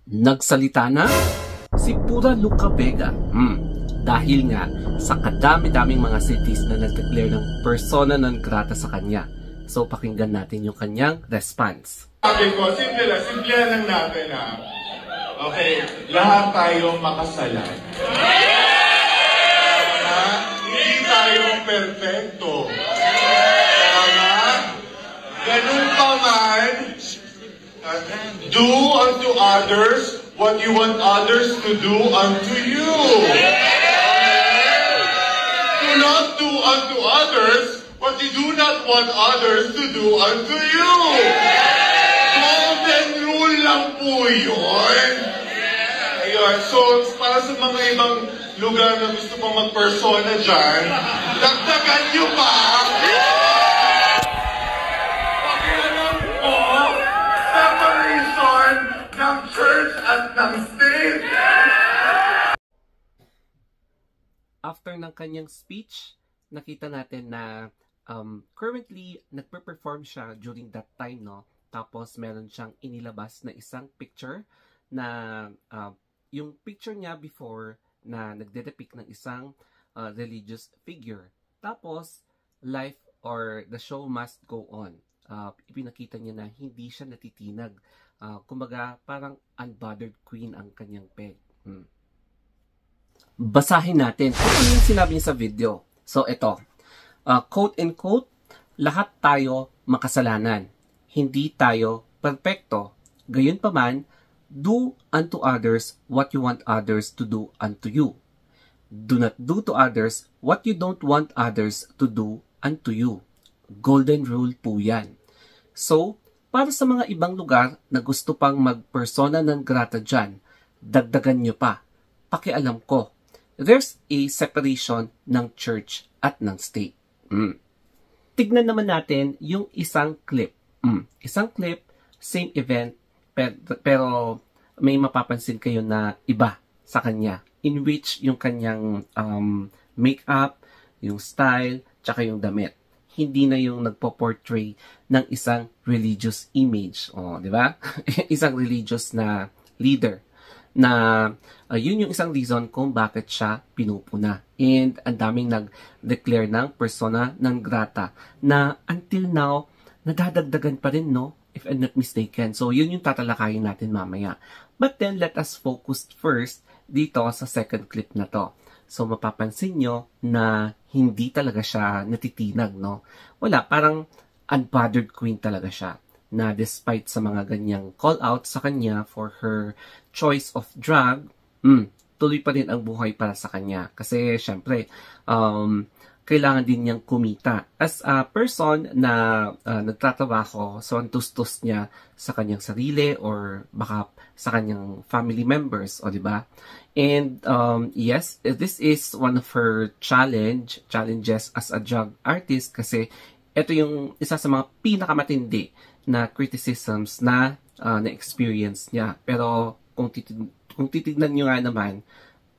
Nagsalita na si Pura Luca Vega. Dahil nga sa kadami-daming mga cities na nag-declare ng persona non grata sa kanya. So pakinggan natin yung kanyang response. Sabi ko, simple lang natin ha. Okay, lahat tayo makasalan. Hindi tayo perfecto. Tama? Ganun pa man, do unto others what you want others to do unto you. Do not do unto others what you do not want others to do unto you. Golden rule lang po yun. Ayun. So, para sa mga ibang lugar na gusto pang mag-persona dyan, dagdagan nyo pa. Pakialam po, separation ng church at ng state. After ng kanyang speech, nakita natin na currently nagpe-perform siya during that time, no? Tapos meron siyang inilabas na isang picture na yung picture niya before na nagde-depict ng isang religious figure. Tapos life or the show must go on. Ipinakita niya na hindi siya natitinag. Kumbaga parang unbothered queen ang kanyang peg. Basahin natin kung ano yung sinabi niya sa video. So ito, quote and quote, lahat tayo makasalanan. Hindi tayo perfecto. Gayunpaman, do unto others what you want others to do unto you. Do not do to others what you don't want others to do unto you. Golden rule po yan. So, para sa mga ibang lugar na gusto pang mag-persona non grata dyan, dagdagan nyo pa. Pakialam ko, there's a separation ng church at ng state. Tignan naman natin yung isang clip. Isang clip, same event, pero may mapapansin kayo na iba sa kanya. In which yung kanyang makeup, yung style, tsaka yung damit. Hindi na yung nagpo-portray ng isang religious image. Di ba? Isang religious na leader. Na yun yung isang reason kung bakit siya pinupuna. And ang daming nag-declare ng persona non grata na until now, nadadagdagan pa rin, no? If I'm not mistaken. So, yun yung tatalakayin natin mamaya. But then, let us focus first dito sa second clip na to. So, mapapansin nyo na hindi talaga siya natitinag, no? Wala, parang unbothered queen talaga siya. Na despite sa mga ganyang call-out sa kanya for her choice of drug, tuloy pa rin ang buhay para sa kanya. Kasi, syempre, kailangan din niyang kumita. As a person na nagtatrabaho, so ang tustos niya sa kanyang sarili or baka sa kanyang family members, o diba? And yes, this is one of her challenges as a drug artist kasi ito yung isa sa mga pinakamatindi na criticisms na na-experience niya. Pero kung titignan nyo nga naman,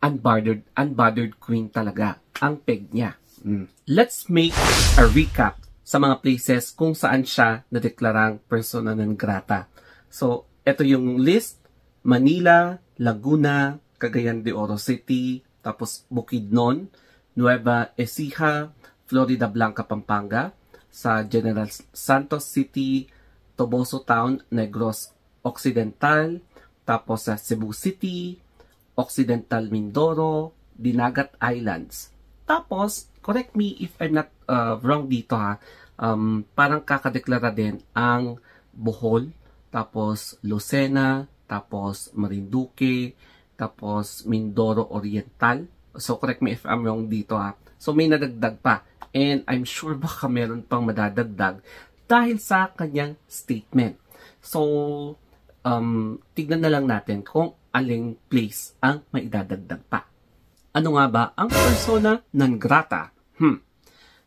unbothered queen talaga ang peg niya. Let's make a recap sa mga places kung saan siya nadeklarang persona non grata. So, ito yung list: Manila, Laguna, Cagayan de Oro City, tapos Bukidnon, Nueva Ecija, Florida Blanca, Pampanga, sa General Santos City, Toboso Town, Negros Occidental, tapos sa Cebu City, Occidental Mindoro, Dinagat Islands. Tapos, correct me if I'm not wrong dito ha, parang kakadeklara din ang Bohol, tapos Lucena, tapos Marinduque, tapos Mindoro Oriental. So, correct me if I'm wrong dito ha. So, may nadagdag pa. And I'm sure baka meron pang madadagdag dahil sa kanyang statement. So, tignan na lang natin kung aling place ang maidadagdag pa. Ano nga ba ang persona non grata?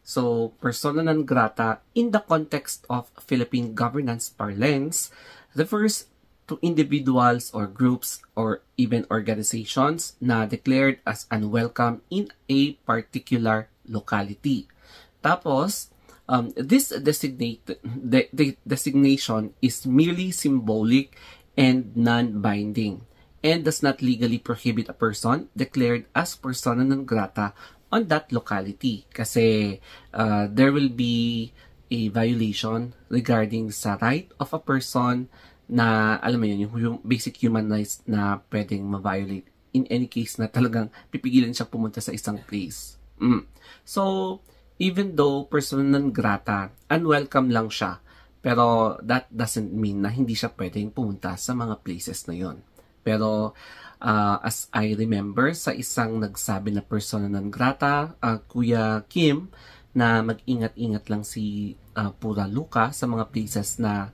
So, persona non grata in the context of Philippine governance parlance refers to individuals or groups or even organizations na declared as unwelcome in a particular locality. Tapos, this designation is merely symbolic and non-binding. and does not legally prohibit a person declared as persona non grata on that locality. Kasi there will be a violation regarding sa right of a person na, alam mo yun, yung basic human rights na pwedeng ma-violate in any case na talagang pipigilan siya pumunta sa isang place. So, even though persona non grata, unwelcome lang siya, pero that doesn't mean na hindi siya pwedeng pumunta sa mga places na yon. Pero as I remember sa isang nagsabi na persona non grata, Kuya Kim, na mag-ingat-ingat lang si Pura Luka sa mga places na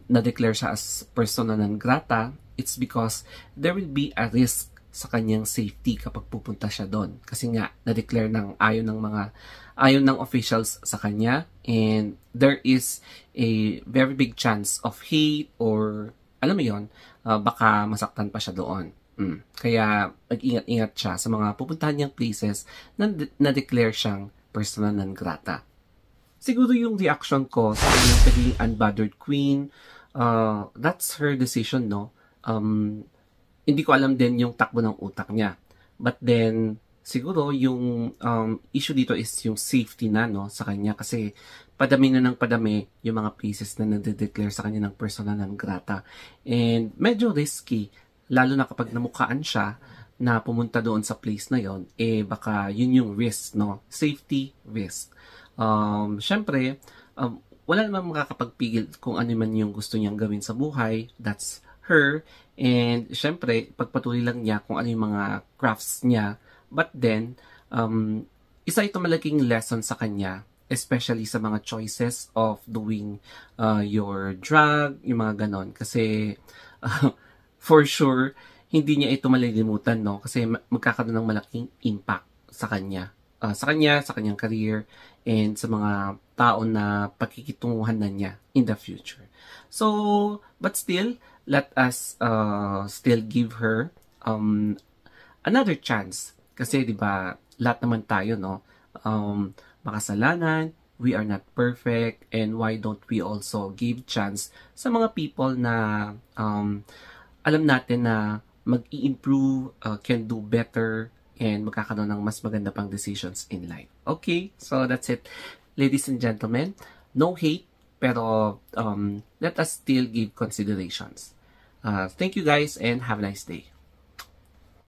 na-declare siya as persona non grata, it's because there will be a risk sa kanyang safety kapag pupunta siya doon. Kasi nga, na-declare ng ayaw ng officials sa kanya, and there is a very big chance of hate or, alam mo yun, baka masaktan pa siya doon. Kaya, mag-ingat-ingat siya sa mga pupuntahan niyang places na na-declare siyang persona non grata. Siguro yung reaction ko sa kanyang pagiging unbothered queen, that's her decision, no? Hindi ko alam din yung takbo ng utak niya. But then, siguro yung issue dito is yung safety na, no, sa kanya. Kasi padami na ng padami yung mga places na nade-declare sa kanya ng persona non grata. And medyo risky, lalo na kapag namukhaan siya na pumunta doon sa place na yon, baka yun yung risk, no? Safety risk. Syempre, wala namang makakapagpigil kung ano man yung gusto niyang gawin sa buhay. That's her. And syempre, pagpatuloy lang niya kung ano yung mga crafts niya. But then, isa ito malaking lesson sa kanya, especially sa mga choices of doing your drug, yung mga ganon. Kasi, for sure, hindi niya ito malilimutan, no? Kasi magkakaroon ng malaking impact sa kanya. Sa kanyang career, and sa mga tao na pakikitunguhan na niya in the future. So, but still, let us still give her another chance. Kasi, di ba, lahat naman tayo, no? Makasalanan, we are not perfect, and why don't we also give chance sa mga people na alam natin na mag-i-improve, can do better, and magkakaroon ng mas maganda pang decisions in life. Okay, so that's it. Ladies and gentlemen, no hate, pero let us still give considerations. Thank you guys, and have a nice day.